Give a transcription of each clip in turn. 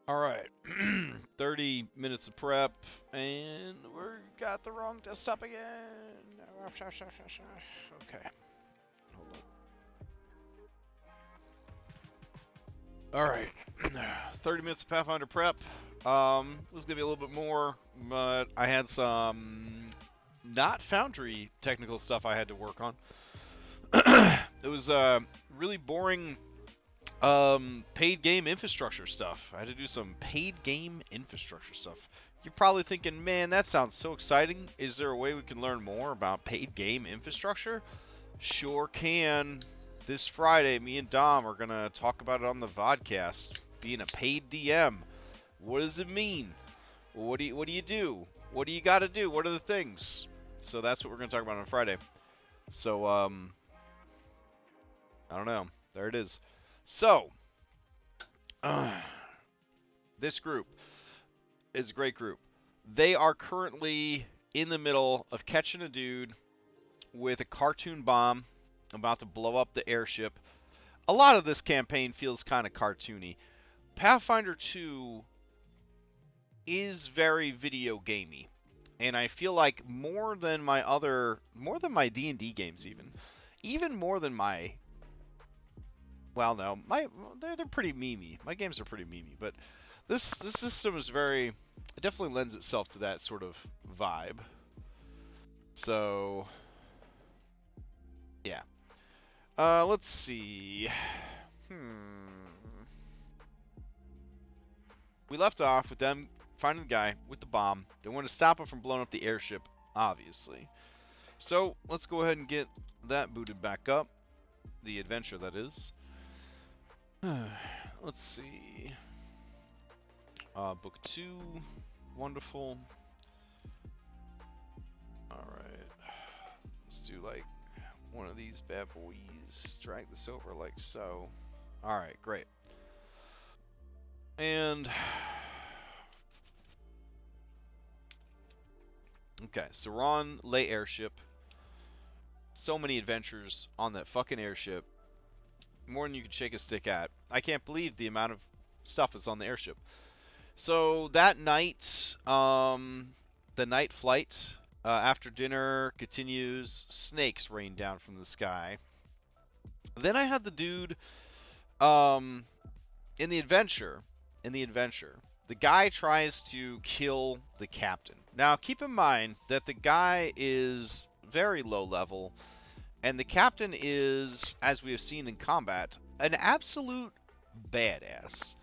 Alright, 30 minutes of prep, and we got the wrong desktop again. Okay, hold on. Alright, 30 minutes of Pathfinder prep. This is gonna be a little bit more, but I had some not Foundry technical stuff I had to work on. It was really boring paid game infrastructure stuff. I had to do some paid game infrastructure stuff. You're probably thinking, man, that sounds so exciting. Is there a way we can learn more about paid game infrastructure? Sure can. This Friday, me and Dom are going to talk about it on the vodcast. Being a paid DM. What does it mean? What do you do? What do you got to do? What are the things? So that's what we're going to talk about on Friday. So, I don't know. There it is. So, this group is a great group. They are currently in the middle of catching a dude with a cartoon bomb about to blow up the airship. A lot of this campaign feels kind of cartoony. Pathfinder 2 is very video gamey, and I feel like more than my D&D games even more than my. Well, no, they're pretty memey. My games are pretty memey, but this system is it definitely lends itself to that sort of vibe. So, yeah. Let's see. We left off with them finding the guy with the bomb. They want to stop him from blowing up the airship, obviously. So, let's go ahead and get that booted back up. The adventure, that is. Let's see. Book 2. Wonderful. Alright. Let's do like one of these bad boys. Drag this over like so. Alright, great. And okay, so we're on Lay Airship. So many adventures on that fucking airship. More than you could shake a stick at. I can't believe the amount of stuff that's on the airship. So that night, the night flight after dinner continues. Snakes rain down from the sky. Then I had the dude in the adventure. The guy tries to kill the captain. Now keep in mind that the guy is very low level. And the captain is, as we have seen in combat, an absolute badass.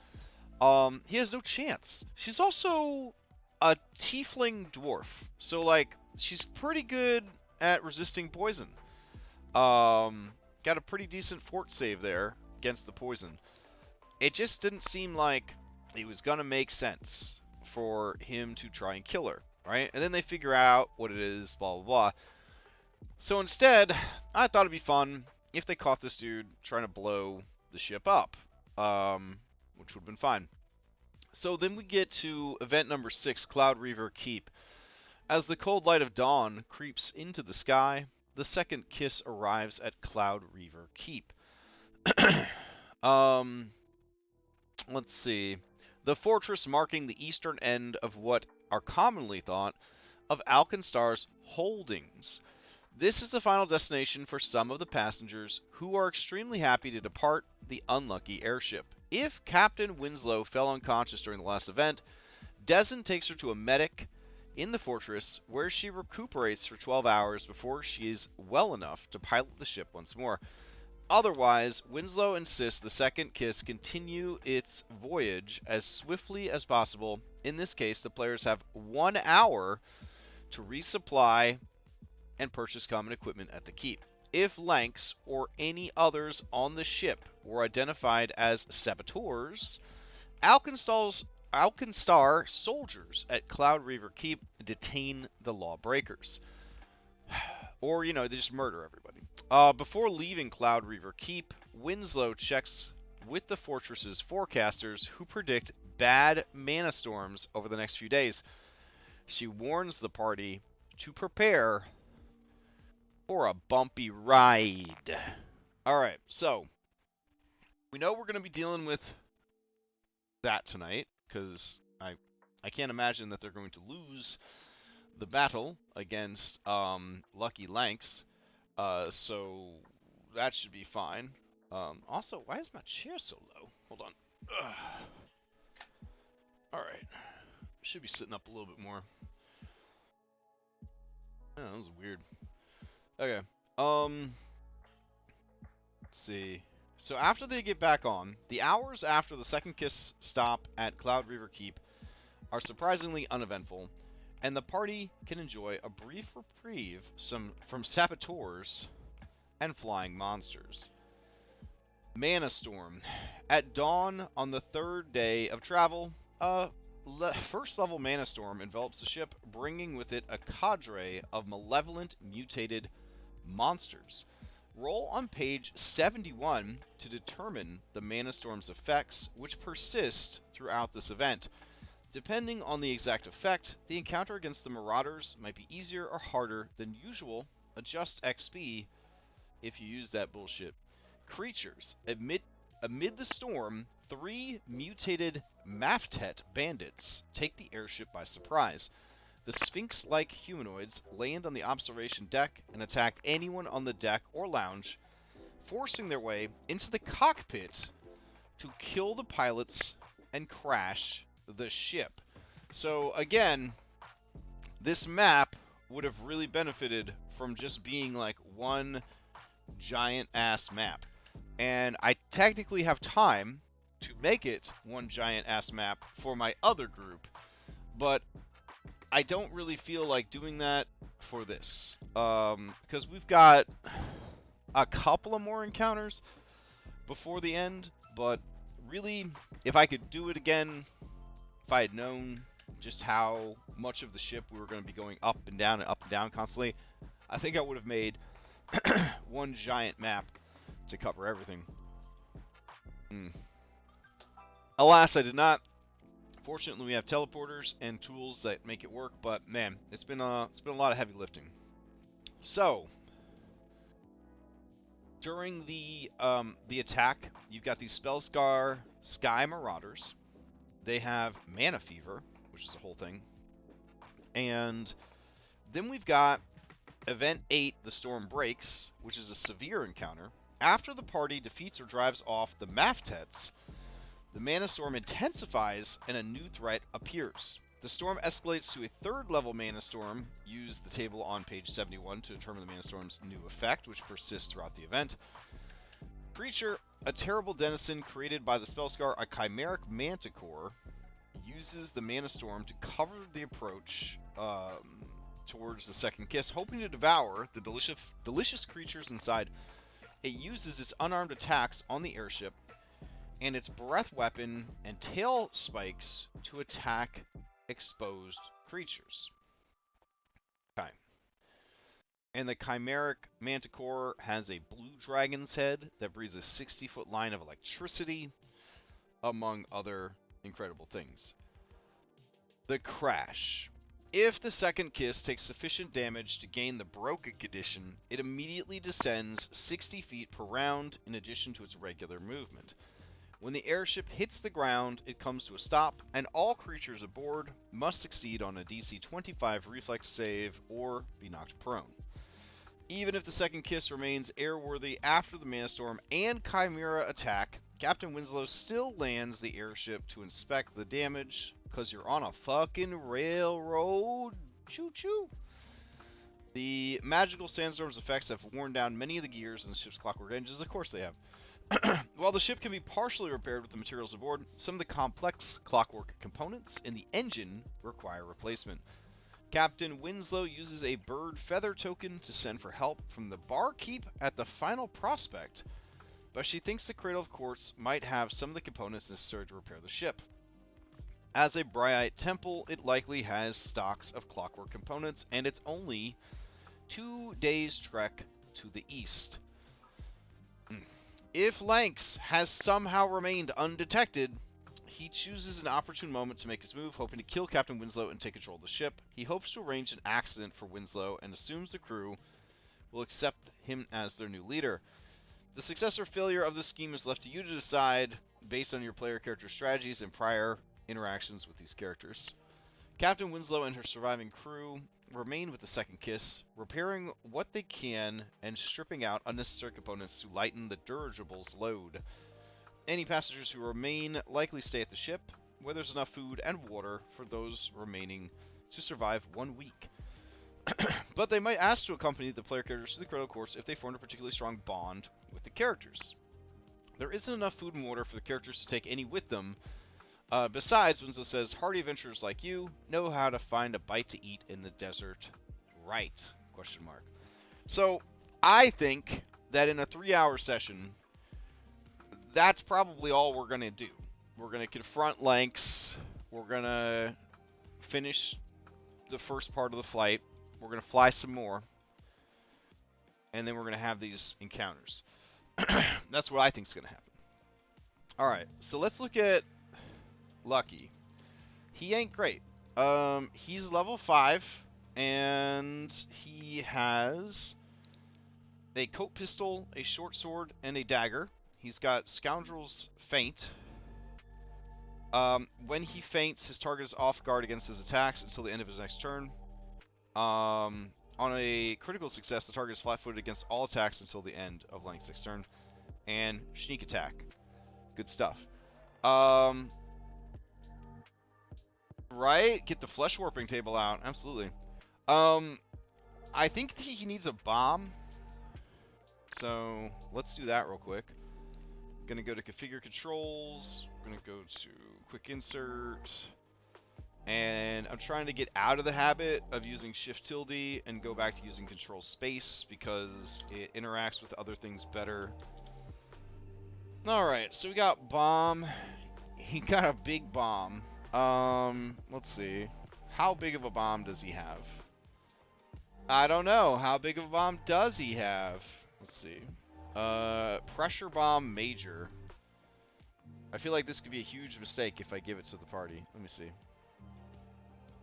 He has no chance. She's also a tiefling dwarf. So, like, she's pretty good at resisting poison. Got a pretty decent fort save there against the poison. It just didn't seem like it was going to make sense for him to try and kill her, right? And then they figure out what it is, blah, blah, blah. So instead, I thought it'd be fun if they caught this dude trying to blow the ship up, which would have been fine. So then we get to event number 6, Cloud Reaver Keep. As the cold light of dawn creeps into the sky, the second kiss arrives at Cloud Reaver Keep. Let's see. The fortress marking the eastern end of what are commonly thought of Alkenstar's holdings. This is the final destination for some of the passengers who are extremely happy to depart the unlucky airship. If Captain Winslow fell unconscious during the last event, Dezen takes her to a medic in the fortress where she recuperates for 12 hours before she is well enough to pilot the ship once more. Otherwise, Winslow insists the second kiss continue its voyage as swiftly as possible. In this case, the players have 1 hour to resupply and purchase common equipment at the keep. If Lanks or any others on the ship were identified as saboteurs, Alkenstar soldiers at Cloud Reaver Keep detain the lawbreakers. Or, they just murder everybody. Before leaving Cloud Reaver Keep, Winslow checks with the fortress's forecasters who predict bad mana storms over the next few days. She warns the party to prepare for a bumpy ride. Alright, so we know we're going to be dealing with that tonight, because I can't imagine that they're going to lose the battle against Lucky Lanks, so that should be fine. Also, why is my chair so low? Hold on. Alright, should be sitting up a little bit more. Oh, that was weird. Okay, let's see. So after they get back on, the hours after the second kiss stop at Cloud Reaver Keep are surprisingly uneventful, and the party can enjoy a brief reprieve from saboteurs and flying monsters. Mana Storm. At dawn on the third day of travel, a first level Mana Storm envelops the ship, bringing with it a cadre of malevolent mutated monsters. Roll on page 71 to determine the Mana Storm's effects, which persist throughout this event. Depending on the exact effect, the encounter against the Marauders might be easier or harder than usual. Adjust XP if you use that bullshit. Creatures. Amid the storm, 3 mutated Maftet bandits take the airship by surprise. The Sphinx-like humanoids land on the observation deck and attack anyone on the deck or lounge, forcing their way into the cockpit to kill the pilots and crash the ship. So again, this map would have really benefited from just being like one giant ass map. And I technically have time to make it one giant ass map for my other group, but I don't really feel like doing that for this, because we've got a couple of more encounters before the end. But really, if I could do it again, if I had known just how much of the ship we were going to be going up and down constantly, I think I would have made one giant map to cover everything. Alas, I did not. Fortunately, we have teleporters and tools that make it work, but man, it's been a lot of heavy lifting. So, during the attack, you've got these Spellscar Sky Marauders. They have Mana Fever, which is a whole thing. And then we've got Event 8, The Storm Breaks, which is a severe encounter. After the party defeats or drives off the Maftets, the Mana Storm intensifies and a new threat appears. The storm escalates to a third level Mana Storm. Use the table on page 71 to determine the Mana Storm's new effect, which persists throughout the event. Creature, a terrible denizen created by the Spellscar, a chimeric manticore, uses the Mana Storm to cover the approach towards the second kiss, hoping to devour the delicious creatures inside. It uses its unarmed attacks on the airship and its breath weapon and tail spikes to attack exposed creatures. Okay. And the chimeric manticore has a blue dragon's head that breathes a 60-foot line of electricity, among other incredible things. The crash. If the second kiss takes sufficient damage to gain the broken condition, it immediately descends 60 feet per round in addition to its regular movement. When the airship hits the ground, it comes to a stop, and all creatures aboard must succeed on a DC 25 reflex save or be knocked prone. Even if the second kiss remains airworthy after the Mana Storm and Chimera attack, Captain Winslow still lands the airship to inspect the damage, because you're on a fucking railroad. Choo-choo! The magical sandstorm's effects have worn down many of the gears in the ship's clockwork engines. Of course they have. While the ship can be partially repaired with the materials aboard, some of the complex clockwork components in the engine require replacement. Captain Winslow uses a bird feather token to send for help from the barkeep at the Final Prospect, but she thinks the Cradle of Quartz might have some of the components necessary to repair the ship. As a Bryite temple, it likely has stocks of clockwork components, and it's only 2 days' trek to the east. If Lanks has somehow remained undetected, he chooses an opportune moment to make his move, hoping to kill Captain Winslow and take control of the ship. He hopes to arrange an accident for Winslow and assumes the crew will accept him as their new leader. The success or failure of this scheme is left to you to decide based on your player character strategies and prior interactions with these characters. Captain Winslow and her surviving crew remain with the Second Kiss, repairing what they can and stripping out unnecessary components to lighten the dirigible's load. Any passengers who remain likely stay at the ship, where there's enough food and water for those remaining to survive 1 week. But they might ask to accompany the player characters to the critical course if they formed a particularly strong bond with the characters. There isn't enough food and water for the characters to take any with them. Besides, Winslow says, hardy adventurers like you know how to find a bite to eat in the desert. Right? Question mark. So, I think that in a 3-hour session, that's probably all we're going to do. We're going to confront Lanks. We're going to finish the first part of the flight. We're going to fly some more. And then we're going to have these encounters. That's what I think is going to happen. Alright, so let's look at Lucky. He ain't great. He's level 5, and he has a coat pistol, a short sword, and a dagger. He's got Scoundrel's Feint. When he feints, his target is off guard against his attacks until the end of his next turn. On a critical success, the target is flat-footed against all attacks until the end of Lank's next turn. And sneak attack. Good stuff. Right? Get the flesh warping table out. Absolutely. I think he needs a bomb. So let's do that real quick. Gonna go to configure controls. We're gonna go to quick insert. And I'm trying to get out of the habit of using shift tilde and go back to using control space because it interacts with other things better. Alright, so we got bomb. He got a big bomb. Let's see. How big of a bomb does he have? I don't know. How big of a bomb does he have? Let's see. Pressure bomb major. I feel like this could be a huge mistake if I give it to the party. Let me see.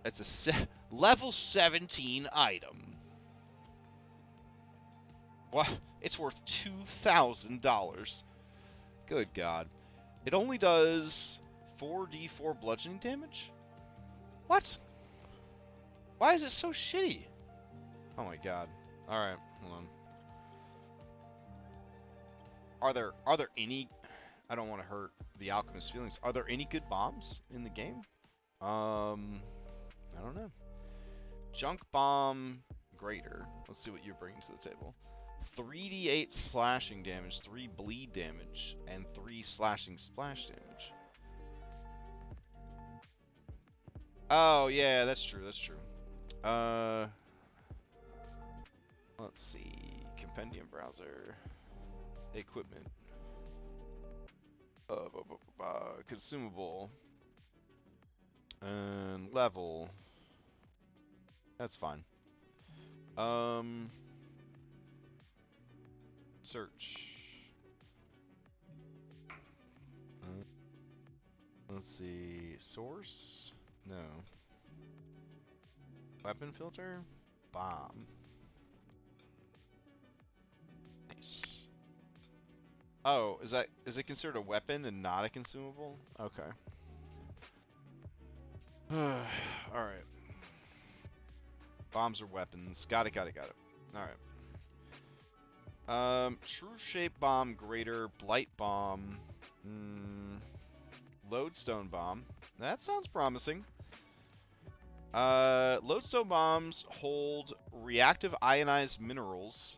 It's a level 17 item. What? It's worth $2,000. Good God. It only does 4d4 bludgeoning damage? What? Why is it so shitty? Oh my God. Alright, hold on. Are there any... I don't want to hurt the alchemist's feelings. Are there any good bombs in the game? I don't know. Junk bomb greater. Let's see what you're bringing to the table. 3d8 slashing damage, 3 bleed damage, and 3 slashing splash damage. Oh, yeah, that's true, that's true. Let's see. Compendium browser. Equipment. Consumable. And level. That's fine. Search. Let's see. Source? No. Weapon filter? Bomb. Nice. Oh, is it considered a weapon and not a consumable? Okay. Alright. Bombs are weapons. Got it. Alright. True shape bomb greater, blight bomb, lodestone bomb. That sounds promising. Lodestone bombs hold reactive ionized minerals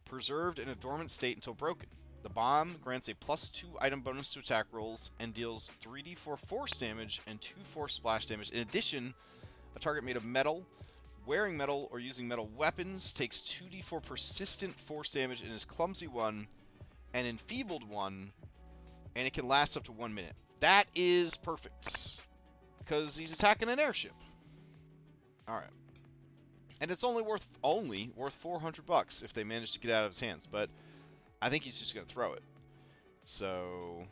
preserved in a dormant state until broken. The bomb grants a +2 item bonus to attack rolls and deals 3d4 force damage and 2 force splash damage. In addition, a target made of metal, wearing metal, or using metal weapons takes 2d4 persistent force damage and is clumsy 1 and enfeebled 1, and it can last up to 1 minute. That is perfect, because he's attacking an airship. Alright. And it's only worth $400 if they manage to get out of his hands, but I think he's just going to throw it. So,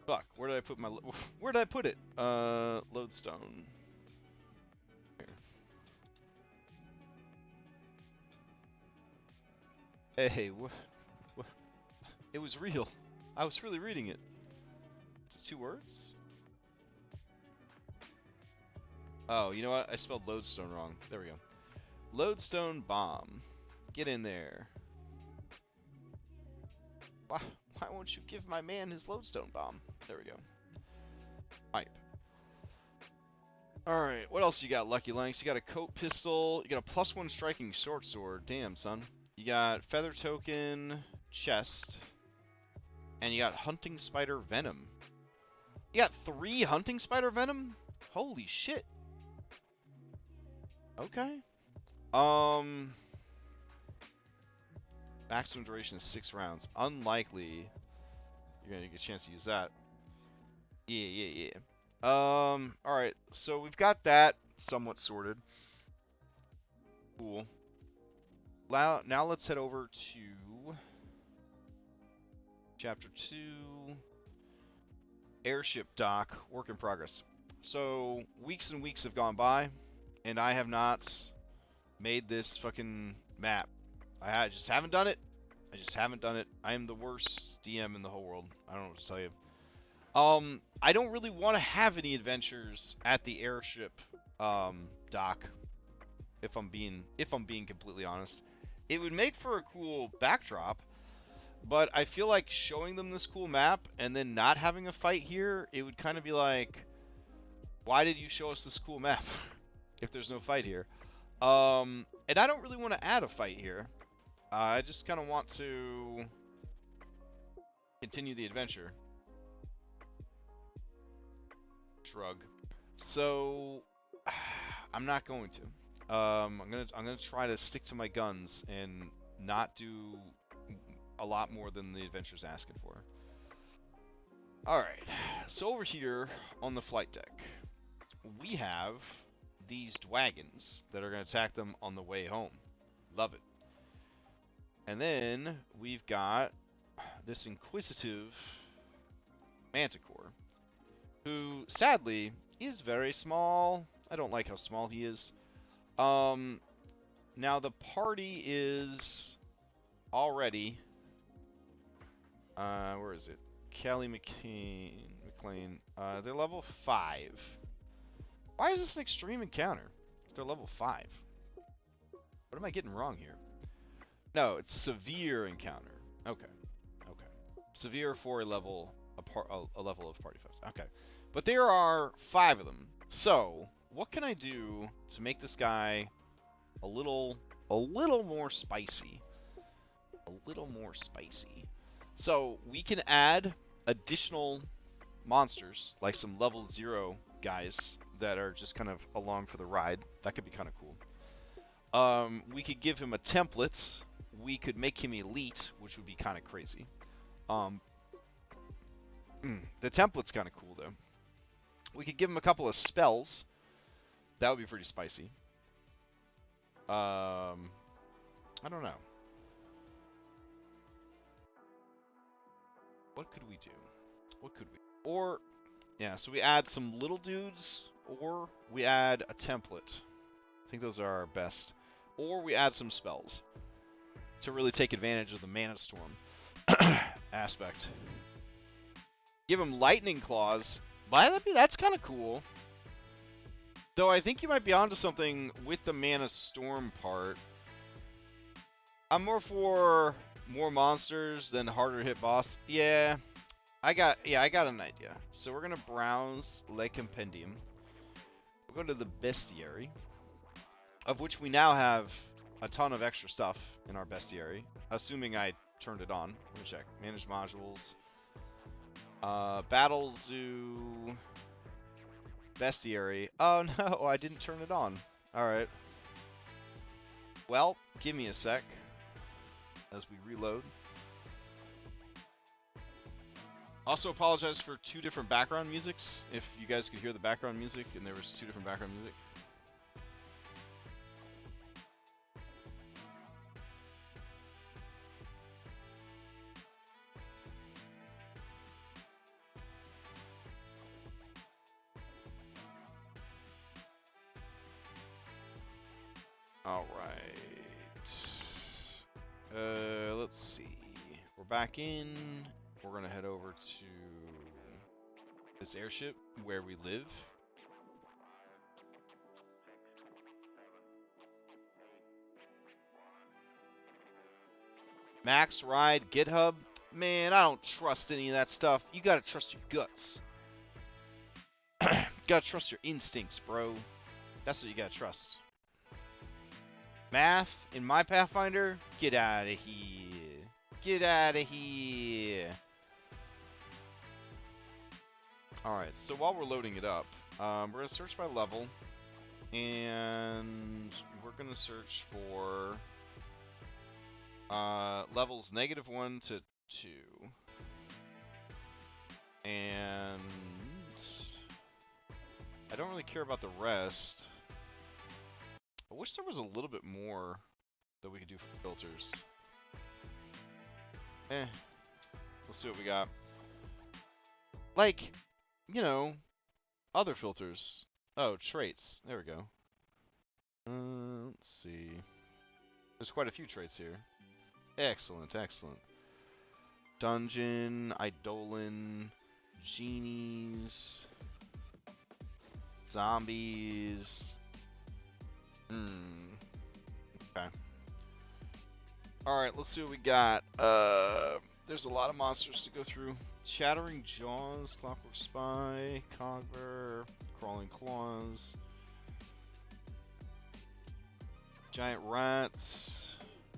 fuck, where did I put it? Lodestone. Here. Hey, what? It was real. I was really reading it. It's 2 words? Oh, you know what? I spelled lodestone wrong. There we go. Lodestone bomb. Get in there. Why won't you give my man his lodestone bomb? There we go. Pipe. Alright, what else you got, Lucky Lanks? You got a coat pistol. You got a +1 striking short sword. Damn, son. You got feather token, chest. And you got hunting spider venom. You got 3 hunting spider venom? Holy shit. Okay. Maximum duration is 6 rounds. Unlikely you're gonna get a chance to use that. Yeah. Alright, so we've got that somewhat sorted. Cool. Now let's head over to Chapter 2. Airship dock, work in progress. So, weeks and weeks have gone by, and I have not made this fucking map. I just haven't done it. I am the worst DM in the whole world. I don't know what to tell you. I don't really want to have any adventures at the airship dock. If I'm being completely honest, it would make for a cool backdrop, but I feel like showing them this cool map and then not having a fight here, it would kind of be like, why did you show us this cool map if there's no fight here? And I don't really want to add a fight here. I just kind of want to continue the adventure. Shrug. So I'm not going to. I'm gonna try to stick to my guns and not do a lot more than the adventure's asking for. All right. So over here on the flight deck, we have these dwagons that are gonna attack them on the way home. Love it. And then we've got this inquisitive manticore, who sadly is very small. I don't like how small he is. Now the party is already, where is it? Kelly McLean. They're level 5. Why is this an extreme encounter? They're level 5. What am I getting wrong here? No, it's severe encounter. Okay. Severe for a level of party foes. Okay. But there are 5 of them. So, what can I do to make this guy a little more spicy? So, we can add additional monsters, like some level 0 guys that are just kind of along for the ride. That could be kind of cool. We could give him a template. We could make him elite, which would be kind of crazy. The template's kind of cool, though. We could give him a couple of spells. That would be pretty spicy. I don't know. What could we do? Or, yeah, so we add some little dudes, or we add a template. I think those are our best. Or we add some spells to really take advantage of the Mana Storm aspect. Give him lightning claws. That's kind of cool. Though I think you might be onto something with the Mana Storm part. I'm more for more monsters than harder hit boss. Yeah, I got an idea. So we're gonna browse Le Compendium. We'll go to the bestiary, of which we now have a ton of extra stuff in our bestiary, assuming I turned it on. Let me check. Manage modules. Battle Zoo. Bestiary. Oh no, I didn't turn it on. Alright. Well, give me a sec as we reload. Also apologize for 2 different background musics. If you guys could hear the background music and there was 2 different background music. Alright. Let's see. We're back in. We're gonna head over to this airship where we live. Max Ride GitHub. Man, I don't trust any of that stuff. You gotta trust your guts. Gotta trust your instincts, bro. That's what you gotta trust. Math in my Pathfinder? Get out of here. Get out of here. Alright, so while we're loading it up, we're going to search by level. And we're going to search for levels -1 to 2. And I don't really care about the rest. I wish there was a little bit more that we could do for filters. We'll see what we got. Like, you know, other filters. Oh, traits. There we go. Let's see. There's quite a few traits here. Excellent, excellent. Dungeon, Eidolon, genies, zombies. Okay. Alright, let's see what we got. There's a lot of monsters to go through. Shattering Jaws, Clockwork Spy, Cogbear, Crawling Claws, Giant Rats,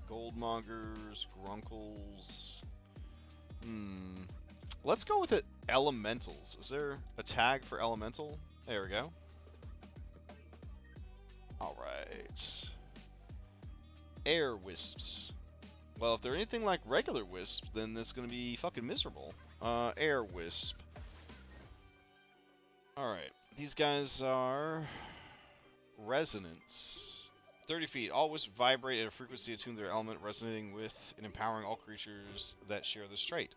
Goldmongers, Grunkles. Let's go with it. Elementals. Is there a tag for elemental? There we go. Alright. Air Wisps. Well, if they're anything like regular wisps, then it's going to be fucking miserable. Air Wisp. Alright. These guys are Resonance. 30 feet. All wisps vibrate at a frequency attuned to their element, resonating with and empowering all creatures that share this trait.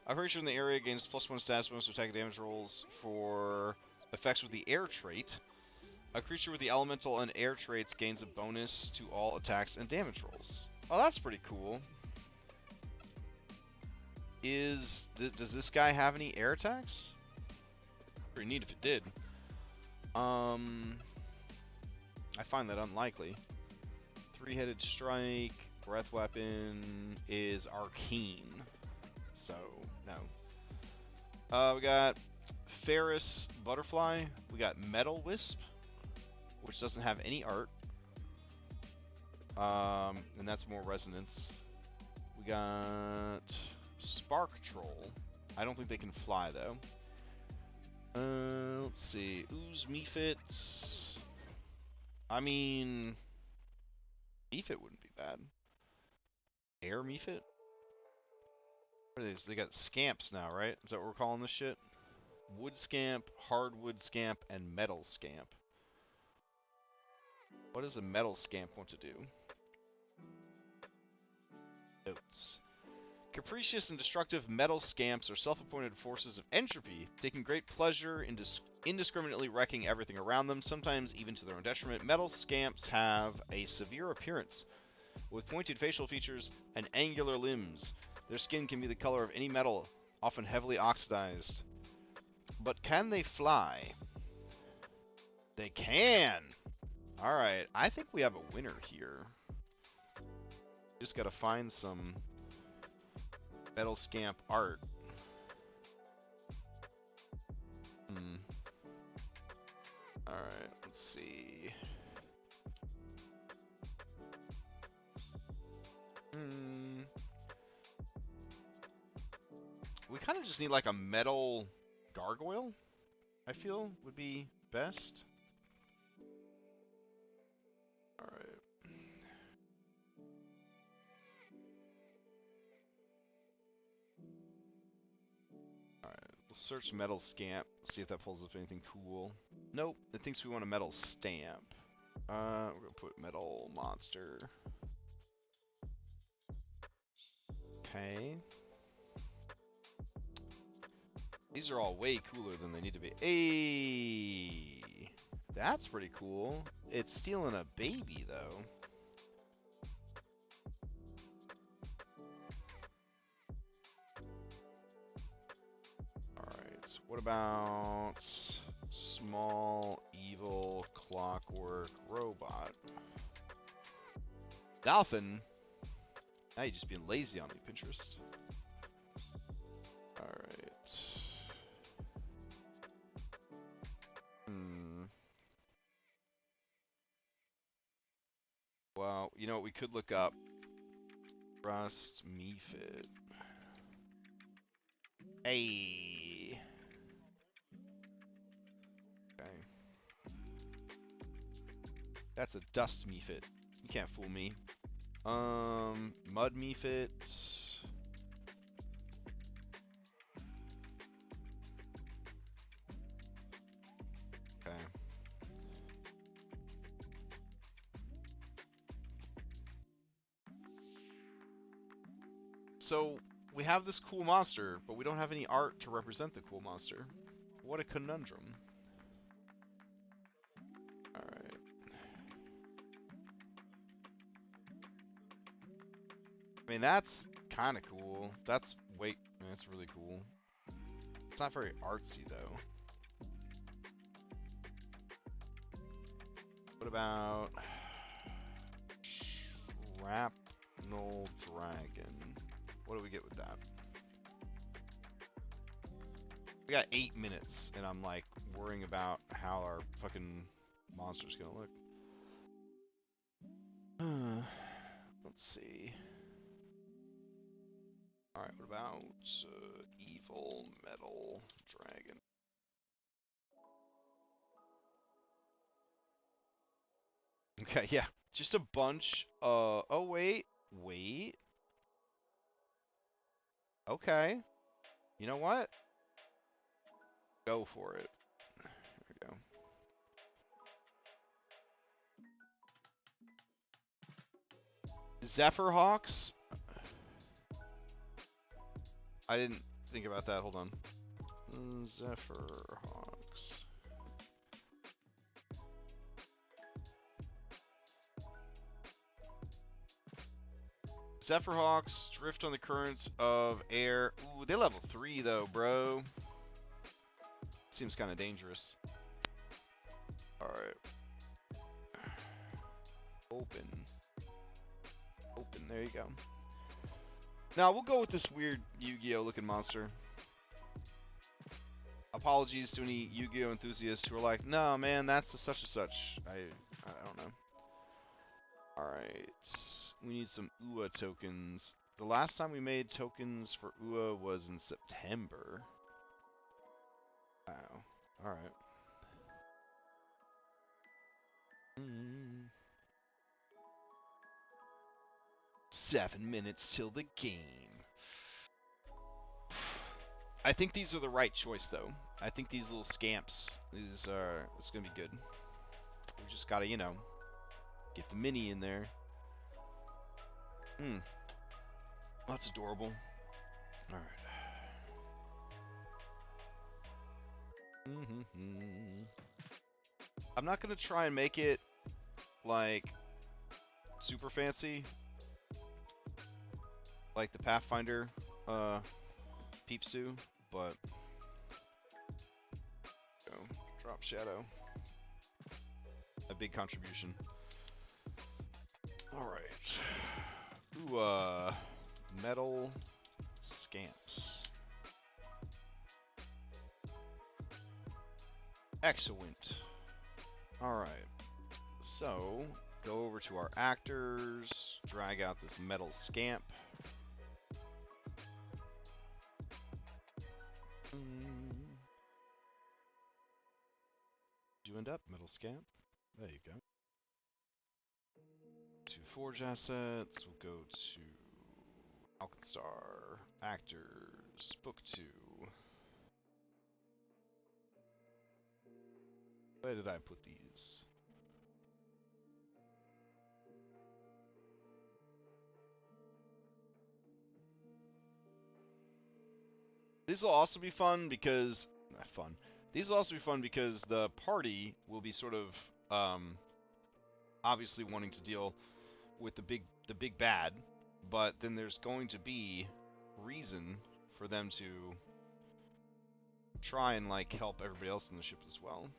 A creature in the area gains +1 status bonus to attack and damage rolls for effects with the air trait. A creature with the elemental and air traits gains a bonus to all attacks and damage rolls. Oh, that's pretty cool. Does this guy have any air attacks? Pretty neat if it did. I find that unlikely. Three-headed strike, breath weapon is arcane. So, no. We got Ferris Butterfly. We got Metal Wisp, which doesn't have any art. And that's more resonance. We got Spark Troll. I don't think they can fly, though. Let's see. Ooze Mephits. I mean, Mephit wouldn't be bad. Air Mephit? What are these? They got Scamps now, right? Is that what we're calling this shit? Wood Scamp, Hardwood Scamp, and Metal Scamp. What does a Metal Scamp want to do? Notes. Capricious and destructive metal scamps are self-appointed forces of entropy, taking great pleasure in indiscriminately wrecking everything around them, sometimes even to their own detriment. Metal scamps have a severe appearance, with pointed facial features and angular limbs. Their skin can be the color of any metal, often heavily oxidized. But can they fly? They can! Alright, I think we have a winner here. Just gotta find some Metal Scamp art. Alright, let's see. We kind of just need like a metal gargoyle, I feel, would be best. Alright. Search Metal Scamp, see if that pulls up anything cool. Nope, it thinks we want a Metal Stamp. We're gonna put Metal Monster. Okay. These are all way cooler than they need to be. Hey, that's pretty cool. It's stealing a baby though. What about small evil clockwork robot? Nothing. Now you're just being lazy on me, Pinterest. Alright. Well, you know what we could look up? Rust Mephit. Hey. Okay. That's a dust Mephit. You can't fool me. Mud Mephit. Okay. So, we have this cool monster, but we don't have any art to represent the cool monster. What a conundrum. Alright. I mean, that's kind of cool. That's really cool. It's not very artsy, though. What about Shrapnel Dragon? What do we get with that? We got 8 minutes, and I'm like worrying about how our fucking monster's gonna look. Let's see. Alright, what about Evil Metal Dragon? Okay, yeah. Just a bunch. Oh, wait. Okay. You know what? Go for it. There we go. Zephyrhawks? I didn't think about that. Hold on. Zephyrhawks. Zephyrhawks drift on the currents of air. Ooh, they level 3 though, bro. Seems kind of dangerous. Alright. Open. There you go. Now, we'll go with this weird Yu-Gi-Oh! Looking monster. Apologies to any Yu-Gi-Oh! Enthusiasts who are like, no, man, that's a such and such. I don't know. Alright. We need some UA tokens. The last time we made tokens for UA was in September. Wow. Alright. 7 minutes till the game. I think these are the right choice, though. I think these little scamps, it's gonna be good. We just gotta, you know, get the mini in there. That's adorable. Alright. I'm not gonna try and make it, like, super fancy. Like the Pathfinder, Peepsoo, but... Go. Drop Shadow. A big contribution. Alright. Ooh, Metal Scamps. Excellent. Alright. So, go over to our actors, drag out this Metal Scamp. Did you end up, Metal Scamp? There you go. To Forge Assets, we'll go to Alkenstar, Actors, Book 2. Where did I put these? These will also be fun because... These will also be fun because the party will be sort of, obviously wanting to deal with the big bad, but then there's going to be reason for them to try and like help everybody else in the ship as well.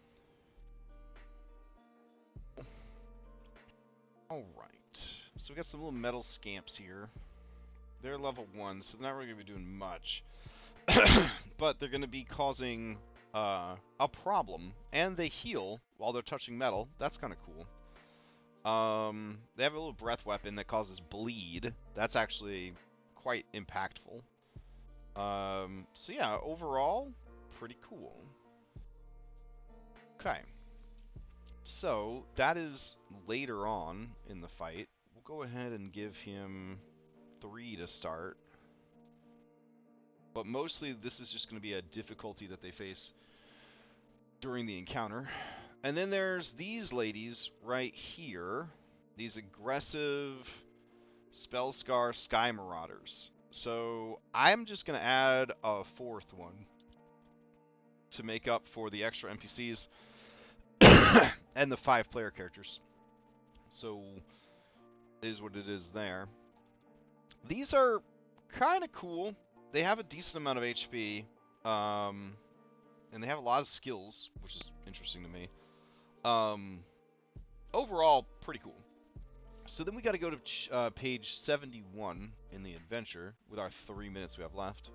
Alright, so we got some little metal scamps here. They're level 1, so they're not really going to be doing much. But they're going to be causing a problem, and they heal while they're touching metal. That's kind of cool. They have a little breath weapon that causes bleed. That's actually quite impactful. So yeah, overall, pretty cool. Okay. So, that is later on in the fight. We'll go ahead and give him 3 to start. But mostly, this is just going to be a difficulty that they face during the encounter. And then there's these ladies right here. These aggressive Spellscar Sky Marauders. So, I'm just going to add a 4th one to make up for the extra NPCs. And the 5 player characters. So, it is what it is there. These are kind of cool. They have a decent amount of HP. And they have a lot of skills, which is interesting to me. Overall, pretty cool. So then we got to go to page 71 in the adventure with our 3 minutes we have left.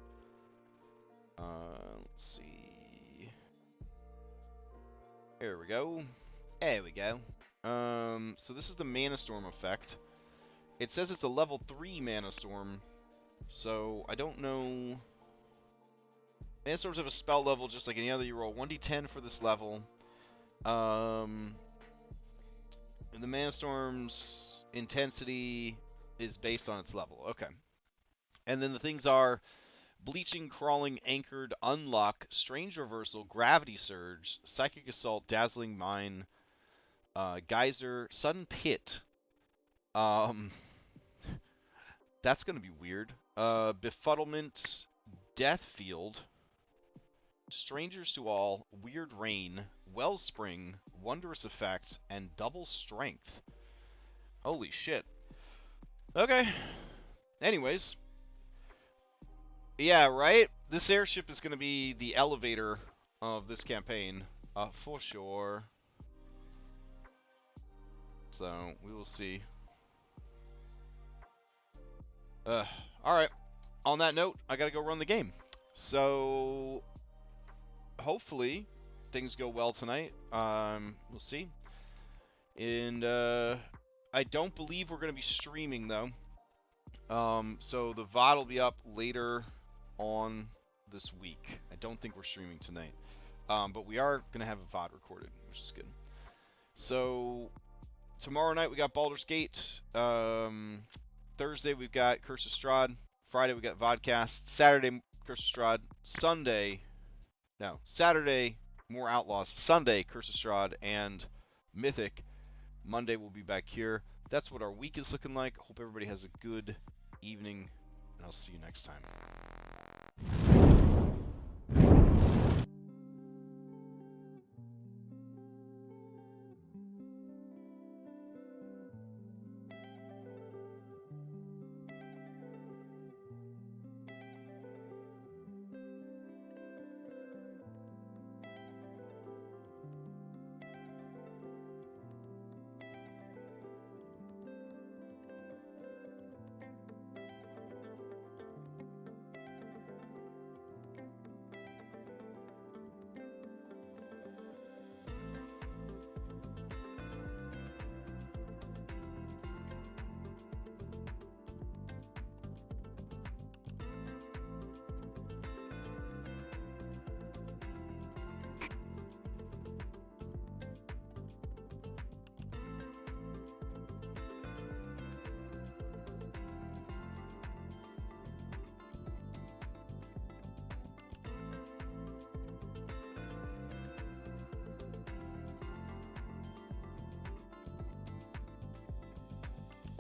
Let's see. There we go. There we go. So this is the Mana Storm effect. It says it's a level 3 Mana Storm, so I don't know. Mana Storms have a spell level just like any other. You roll 1d10 for this level. The Mana Storm's intensity is based on its level. Okay. And then the things are Bleaching, Crawling, Anchored, Unlock, Strange Reversal, Gravity Surge, Psychic Assault, Dazzling Mine, Geyser, Sudden Pit. That's going to be weird. Befuddlement, Death Field, Strangers to All, Weird Rain, Wellspring, Wondrous Effect, and Double Strength. Holy shit. Okay. Anyways. Yeah, right? This airship is going to be the elevator of this campaign. For sure. So, we will see. Alright. On that note, I gotta go run the game. So, hopefully, things go well tonight. We'll see. And, I don't believe we're gonna be streaming, though. So the VOD will be up later on this week. I don't think we're streaming tonight. But we are gonna have a VOD recorded, which is good. So, tomorrow night we got Baldur's Gate. Thursday we've got Curse of Strahd. Friday we got Vodcast. Saturday, Curse of Strahd. Saturday, more Outlaws. Sunday, Curse of Strahd and Mythic. Monday we'll be back here. That's what our week is looking like. Hope everybody has a good evening, and I'll see you next time.